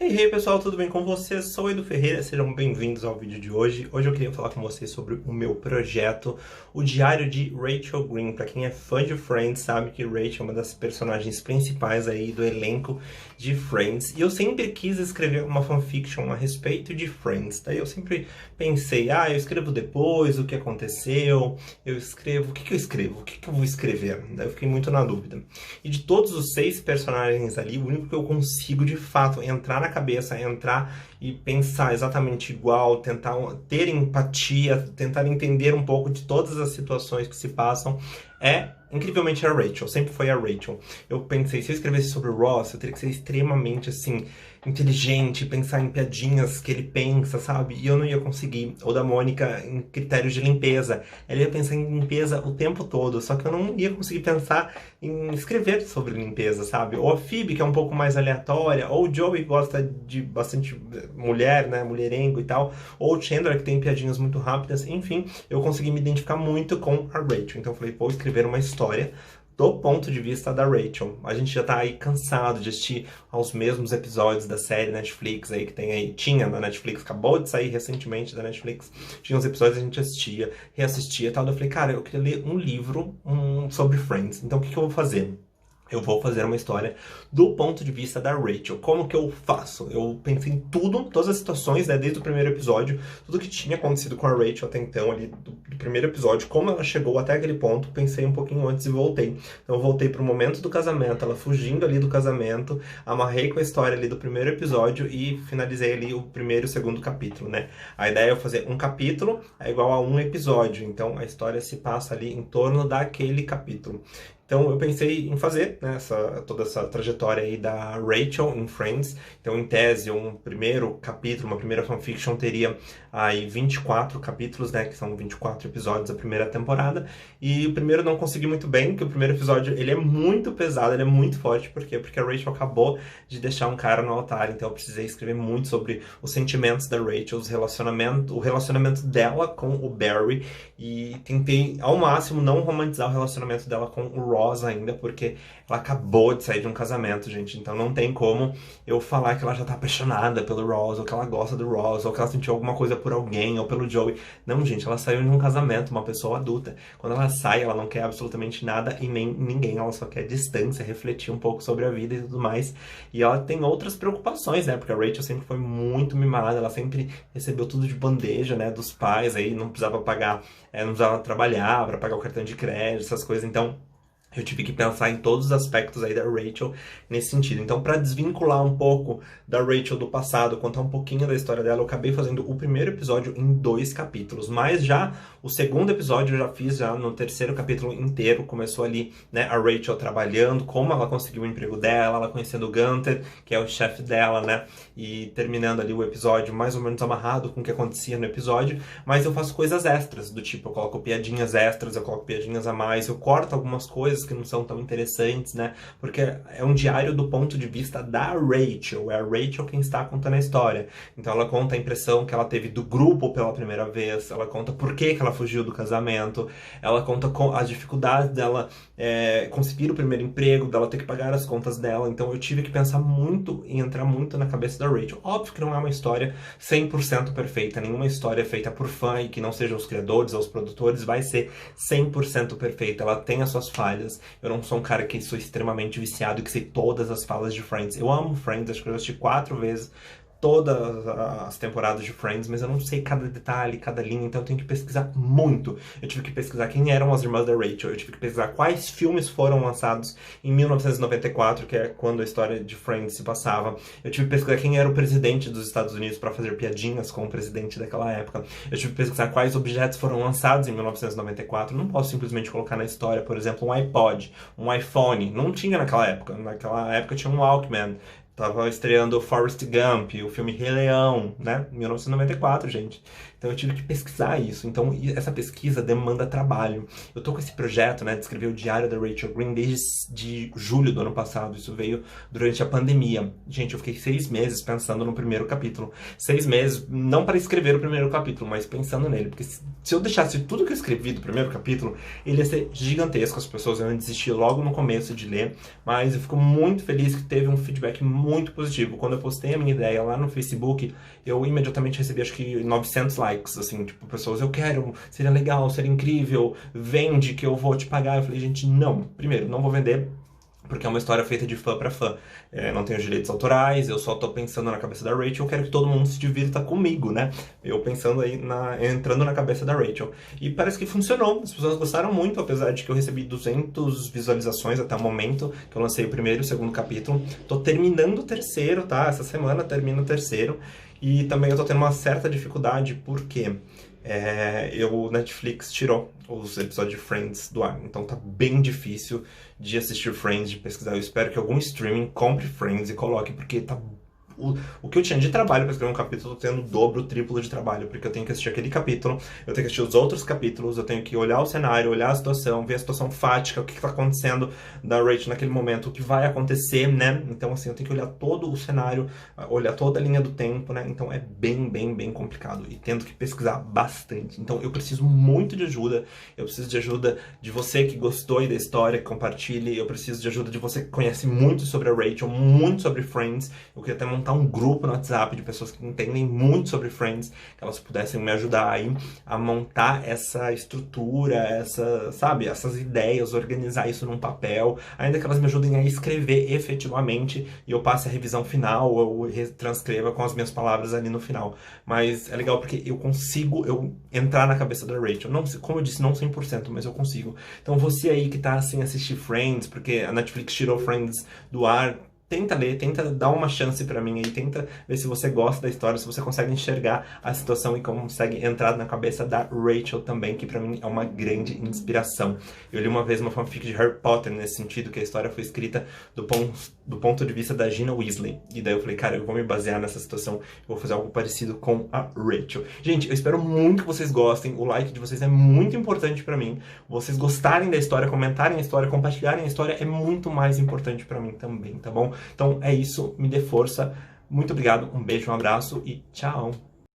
Hey, pessoal, tudo bem com vocês? Sou o Edu Ferreira, sejam bem-vindos ao vídeo de hoje. Hoje eu queria falar com vocês sobre o meu projeto, o Diário de Rachel Green. Para quem é fã de Friends, sabe que Rachel é uma das personagens principais aí do elenco de Friends. E eu sempre quis escrever uma fanfiction a respeito de Friends. Daí eu sempre pensei, eu escrevo depois, o que aconteceu, eu escrevo, o que que eu escrevo? O que que eu vou escrever? Daí eu fiquei muito na dúvida. E de todos os 6 personagens ali, o único que eu consigo de fato entrar na cabeça, entrar e pensar exatamente igual, tentar ter empatia, tentar entender um pouco de todas as situações que se passam, é incrivelmente a Rachel, sempre foi a Rachel. Eu pensei, se eu escrevesse sobre o Ross, eu teria que ser extremamente, assim, inteligente, pensar em piadinhas que ele pensa, sabe? E eu não ia conseguir. Ou da Mônica em critérios de limpeza. Ela ia pensar em limpeza o tempo todo, só que eu não ia conseguir pensar em escrever sobre limpeza, sabe? Ou a Phoebe, que é um pouco mais aleatória, ou o Joey, que gosta de bastante mulher, né? Mulherengo e tal, ou o Chandler, que tem piadinhas muito rápidas. Enfim, eu consegui me identificar muito com a Rachel. Então eu falei, vou escrever uma história do ponto de vista da Rachel. A gente já tá aí cansado de assistir aos mesmos episódios da série Netflix aí que tem aí, tinha na Netflix, acabou de sair recentemente da Netflix, tinha uns episódios que a gente assistia, reassistia e tal, eu falei, cara, eu queria ler um livro sobre Friends, então o que que eu vou fazer? Eu vou fazer uma história do ponto de vista da Rachel. Como que eu faço? Eu pensei em tudo, todas as situações, né, desde o primeiro episódio, tudo que tinha acontecido com a Rachel até então, ali do primeiro episódio, como ela chegou até aquele ponto, pensei um pouquinho antes e voltei. Então eu voltei pro momento do casamento, ela fugindo ali do casamento, amarrei com a história ali do primeiro episódio e finalizei ali o primeiro e o segundo capítulo, né? A ideia é eu fazer um capítulo é igual a um episódio, então a história se passa ali em torno daquele capítulo. Então eu pensei em fazer, né, toda essa trajetória aí da Rachel em Friends. Então, em tese, um primeiro capítulo, uma primeira fanfiction teria aí 24 capítulos, né, que são 24 episódios da primeira temporada. E o primeiro não consegui muito bem, porque o primeiro episódio ele é muito pesado, ele é muito forte. Por quê? Porque a Rachel acabou de deixar um cara no altar, então eu precisei escrever muito sobre os sentimentos da Rachel, o relacionamento dela com o Barry. E tentei, ao máximo, não romantizar o relacionamento dela com o Ross ainda, porque ela acabou de sair de um casamento, gente. Então não tem como eu falar que ela já tá apaixonada pelo Ross, ou que ela gosta do Ross, ou que ela sentiu alguma coisa por alguém, ou pelo Joey. Não, gente, ela saiu de um casamento, uma pessoa adulta. Quando ela sai, ela não quer absolutamente nada e nem ninguém, ela só quer distância, refletir um pouco sobre a vida e tudo mais. E ela tem outras preocupações, né? Porque a Rachel sempre foi muito mimada, ela sempre recebeu tudo de bandeja, né? Dos pais, aí não precisava pagar, não precisava trabalhar para pagar o cartão de crédito, essas coisas. Então, eu tive que pensar em todos os aspectos aí da Rachel nesse sentido. Então, para desvincular um pouco da Rachel do passado, contar um pouquinho da história dela, eu acabei fazendo o primeiro episódio em 2 capítulos. Mas já o segundo episódio eu já fiz já no terceiro capítulo inteiro. Começou ali, né, a Rachel trabalhando, como ela conseguiu o emprego dela, ela conhecendo o Gunther, que é o chefe dela, né? E terminando ali o episódio mais ou menos amarrado com o que acontecia no episódio. Mas eu faço coisas extras, do tipo, eu coloco piadinhas extras, eu coloco piadinhas a mais, eu corto algumas coisas que não são tão interessantes, né? Porque é um diário do ponto de vista da Rachel. É a Rachel quem está contando a história. Então ela conta a impressão que ela teve do grupo pela primeira vez, ela conta por que ela fugiu do casamento, ela conta as dificuldades dela conseguir o primeiro emprego, dela ter que pagar as contas dela. Então eu tive que pensar muito e entrar muito na cabeça da Rachel. Óbvio que não é uma história 100% perfeita, nenhuma história feita por fã e que não sejam os criadores ou os produtores vai ser 100% perfeita. Ela tem as suas falhas. Eu não sou um cara que sou extremamente viciado e que sei todas as falas de Friends. Eu amo Friends, acho que eu assisti 4 vezes todas as temporadas de Friends, mas eu não sei cada detalhe, cada linha, então eu tenho que pesquisar muito. Eu tive que pesquisar quem eram as irmãs da Rachel, eu tive que pesquisar quais filmes foram lançados em 1994, que é quando a história de Friends se passava. Eu tive que pesquisar quem era o presidente dos Estados Unidos para fazer piadinhas com o presidente daquela época. Eu tive que pesquisar quais objetos foram lançados em 1994. Não posso simplesmente colocar na história, por exemplo, um iPod, um iPhone. Não tinha naquela época. Naquela época tinha um Walkman. Tava estreando Forrest Gump, o filme Rei Leão, né? 1994, gente. Então eu tive que pesquisar isso. Então essa pesquisa demanda trabalho. Eu tô com esse projeto, né, de escrever o Diário da Rachel Green desde de julho do ano passado. Isso veio durante a pandemia. Gente, eu fiquei 6 meses pensando no primeiro capítulo. 6 meses, não para escrever o primeiro capítulo, mas pensando nele. Porque se eu deixasse tudo que eu escrevi do primeiro capítulo, ele ia ser gigantesco. As pessoas iam desistir logo no começo de ler. Mas eu fico muito feliz que teve um feedback muito muito positivo. Quando eu postei a minha ideia lá no Facebook, eu imediatamente recebi, acho que 900 likes, assim, tipo, pessoas, eu quero, seria legal, seria incrível, vende que eu vou te pagar. Eu falei, gente, não. Primeiro, não vou vender, porque é uma história feita de fã pra fã. Não tenho direitos autorais, eu só tô pensando na cabeça da Rachel, eu quero que todo mundo se divirta comigo, né? Eu pensando aí, entrando na cabeça da Rachel. E parece que funcionou, as pessoas gostaram muito, apesar de que eu recebi 200 visualizações até o momento, que eu lancei o primeiro e o segundo capítulo. Tô terminando o terceiro, tá? Essa semana termino o terceiro. E também eu tô tendo uma certa dificuldade, porque o Netflix tirou os episódios de Friends do ar, então tá bem difícil de assistir Friends, de pesquisar. Eu espero que algum streaming compre Friends e coloque, porque tá o que eu tinha de trabalho para escrever um capítulo, eu tô tendo o dobro, o triplo de trabalho, porque eu tenho que assistir aquele capítulo, eu tenho que assistir os outros capítulos, eu tenho que olhar o cenário, olhar a situação, ver a situação fática, o que tá acontecendo da Rachel naquele momento, o que vai acontecer, né? Então, assim, eu tenho que olhar todo o cenário, olhar toda a linha do tempo, né? Então, é bem, bem, bem complicado e tendo que pesquisar bastante. Então, eu preciso muito de ajuda, eu preciso de ajuda de você que gostou aí da história, que compartilhe, eu preciso de ajuda de você que conhece muito sobre a Rachel, muito sobre Friends. Eu queria até montar um grupo no WhatsApp de pessoas que entendem muito sobre Friends, que elas pudessem me ajudar aí a montar essa estrutura, essas ideias, organizar isso num papel, ainda que elas me ajudem a escrever efetivamente e eu passe a revisão final, ou transcreva com as minhas palavras ali no final. Mas é legal porque eu consigo entrar na cabeça da Rachel. Não, como eu disse, não 100%, mas eu consigo. Então você aí que tá assim assistir Friends, porque a Netflix tirou Friends do ar, tenta ler, tenta dar uma chance pra mim aí, tenta ver se você gosta da história, se você consegue enxergar a situação e consegue entrar na cabeça da Rachel também, que pra mim é uma grande inspiração. Eu li uma vez uma fanfic de Harry Potter nesse sentido, que a história foi escrita do ponto de vista da Gina Weasley. E daí eu falei, cara, eu vou me basear nessa situação, eu vou fazer algo parecido com a Rachel. Gente, eu espero muito que vocês gostem, o like de vocês é muito importante pra mim. Vocês gostarem da história, comentarem a história, compartilharem a história é muito mais importante pra mim também, tá bom? Então é isso, me dê força. Muito obrigado, um beijo, um abraço e tchau!